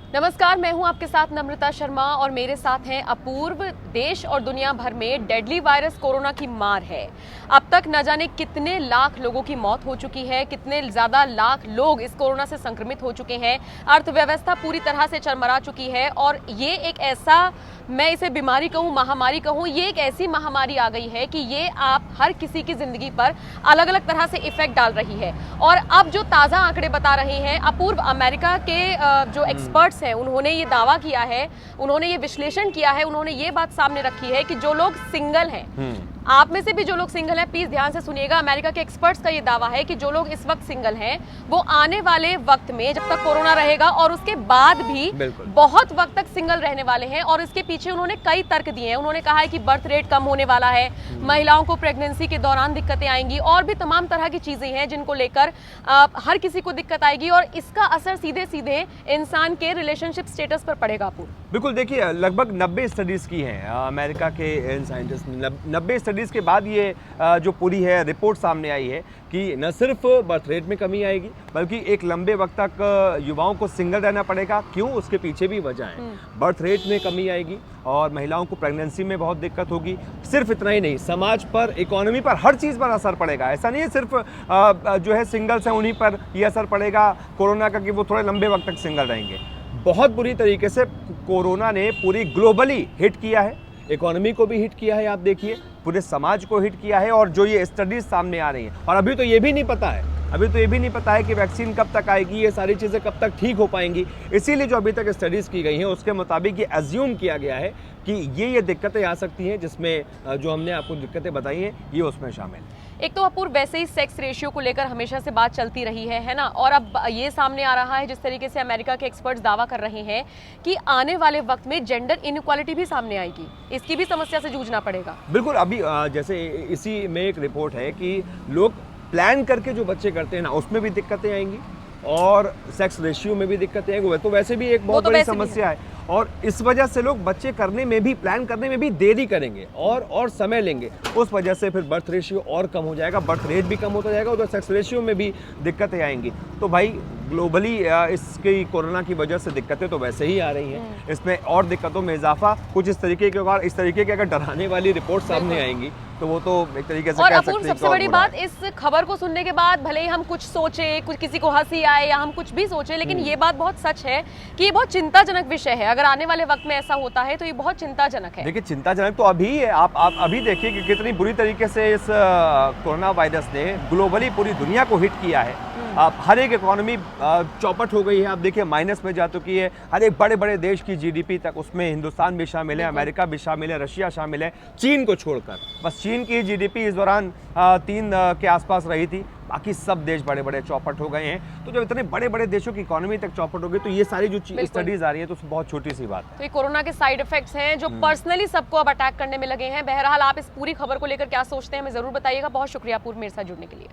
नमस्कार, मैं हूं आपके साथ नम्रता शर्मा और मेरे साथ हैं अपूर्व। देश और दुनिया भर में डेडली वायरस कोरोना की मार है। अब तक न जाने कितने लाख लोगों की मौत हो चुकी है, कितने ज्यादा लाख लोग इस कोरोना से संक्रमित हो चुके हैं। अर्थव्यवस्था पूरी तरह से चरमरा चुकी है और ये एक ऐसा, मैं इसे बीमारी कहूं, महामारी कहूं, ये एक ऐसी महामारी आ गई है कि ये आप हर किसी की जिंदगी पर अलग अलग तरह से इफेक्ट डाल रही है। और अब जो ताजा आंकड़े बता रहे हैं, अपूर्व, अमेरिका के जो एक्सपर्ट्स हैं उन्होंने ये दावा किया है, उन्होंने ये विश्लेषण किया है, उन्होंने ये बात सामने रखी है कि जो लोग सिंगल हैं, आप में से भी जो लोग सिंगल हैं, प्लीज ध्यान से सुनिएगा। अमेरिका के एक्सपर्ट्स का ये दावा है कि जो लोग इस वक्त सिंगल हैं वो आने वाले वक्त में, जब तक कोरोना रहेगा और उसके बाद भी बहुत वक्त तक सिंगल रहने वाले हैं। और इसके पीछे उन्होंने कई तर्क दिए हैं। उन्होंने कहा है कि बर्थ रेट कम होने वाला है, महिलाओं को प्रेगनेंसी के दौरान दिक्कतें आएंगी और भी तमाम तरह की चीजें हैं जिनको लेकर हर किसी को दिक्कत आएगी और इसका असर सीधे सीधे इंसान के रिलेशनशिप स्टेटस पर पड़ेगा। बिल्कुल, देखिए लगभग 90 स्टडीज की हैं अमेरिका के इन साइंटिस्ट ने। 90 स्टडीज के बाद ये जो पूरी है रिपोर्ट सामने आई है कि न सिर्फ बर्थ रेट में कमी आएगी बल्कि एक लंबे वक्त तक युवाओं को सिंगल रहना पड़ेगा। क्यों? उसके पीछे भी वजह है। बर्थ रेट में कमी आएगी और महिलाओं को प्रेगनेंसी में बहुत दिक्कत होगी। सिर्फ इतना ही नहीं, समाज पर, इकोनॉमी पर, हर चीज़ पर असर पड़ेगा। ऐसा नहीं है सिर्फ जो है सिंगल्स हैं उन्हीं पर ये असर पड़ेगा कोरोना का कि वो थोड़े लंबे वक्त तक सिंगल रहेंगे। बहुत बुरी तरीके से कोरोना ने पूरी ग्लोबली हिट किया है, इकोनॉमी को भी हिट किया है, आप देखिए पूरे समाज को हिट किया है। और जो ये स्टडीज सामने आ रही हैं, और अभी तो ये भी नहीं पता है कि वैक्सीन कब तक आएगी, ये सारी चीज़ें कब तक ठीक हो पाएंगी। इसीलिए जो अभी तक स्टडीज़ की गई हैं उसके मुताबिक ये अज्यूम किया गया है कि ये दिक्कतें आ सकती हैं, जिसमें जो हमने आपको दिक्कतें बताई हैं ये उसमें शामिल है। एक तो अपूर्व, वैसे ही सेक्स रेशियो को लेकर हमेशा से बात चलती रही है ना, और अब ये सामने आ रहा है जिस तरीके से अमेरिका के एक्सपर्ट्स दावा कर रहे हैं कि आने वाले वक्त में जेंडर इनइक्वालिटी भी सामने आएगी, इसकी भी समस्या से जूझना पड़ेगा। बिल्कुल, अभी जैसे इसी में एक रिपोर्ट है कि लोग प्लान करके जो बच्चे करते हैं ना, उसमें भी दिक्कतें आएंगी और सेक्स रेशियो में भी दिक्कतें आएंगी। तो वैसे भी एक बहुत बड़ी समस्या है और इस वजह से लोग बच्चे करने में भी, प्लान करने में भी देरी करेंगे और समय लेंगे। उस वजह से फिर बर्थ रेशियो और कम हो जाएगा, बर्थ रेट भी कम होता जाएगा, उधर सेक्स रेशियो में भी दिक्कतें आएंगी। तो भाई ग्लोबली इसकी कोरोना की वजह से दिक्कतें तो वैसे ही आ रही हैं, इसमें और दिक्कतों में इजाफा कुछ इस तरीके के अगर डराने वाली रिपोर्ट सामने आएंगी तो वो तो एक तरीके से कह सकते हैं। सबसे बड़ी बात, इस खबर को सुनने के बाद भले ही हम कुछ सोचे, कुछ किसी को हंसी आए या हम कुछ भी सोचे, लेकिन ये बात बहुत सच है कि ये बहुत चिंताजनक विषय है। अगर आने वाले वक्त में ऐसा होता है तो ये बहुत चिंताजनक है। देखिए, चिंताजनक तो अभी है। आप अभी देखिए कि कितनी बुरी तरीके से इस कोरोना वायरस ने ग्लोबली पूरी दुनिया को हिट किया है। हर एक इकोनॉमी चौपट हो गई है। आप देखिए माइनस में जा चुकी है हर एक बड़े बड़े देश की जीडीपी तक, उसमें हिंदुस्तान भी शामिल है, अमेरिका भी शामिल है, रशिया शामिल है, चीन को छोड़कर। बस चीन की जीडीपी इस दौरान 3 के आसपास रही थी, बाकी सब देश बड़े बड़े चौपट हो गए हैं। तो जब इतने बड़े बड़े देशों की इकोनॉमी तक चौपट हो गई तो ये सारी जो स्टडीज आ रही है तो बहुत छोटी सी बात है। तो ये कोरोना के साइड इफेक्ट्स हैं जो पर्सनली सबको अब अटैक करने में लगे हैं। बहरहाल, आप इस पूरी खबर को लेकर क्या सोचते हैं हमें जरूर बताइएगा। बहुत शुक्रिया अपूर्व, मेरे साथ जुड़ने के लिए।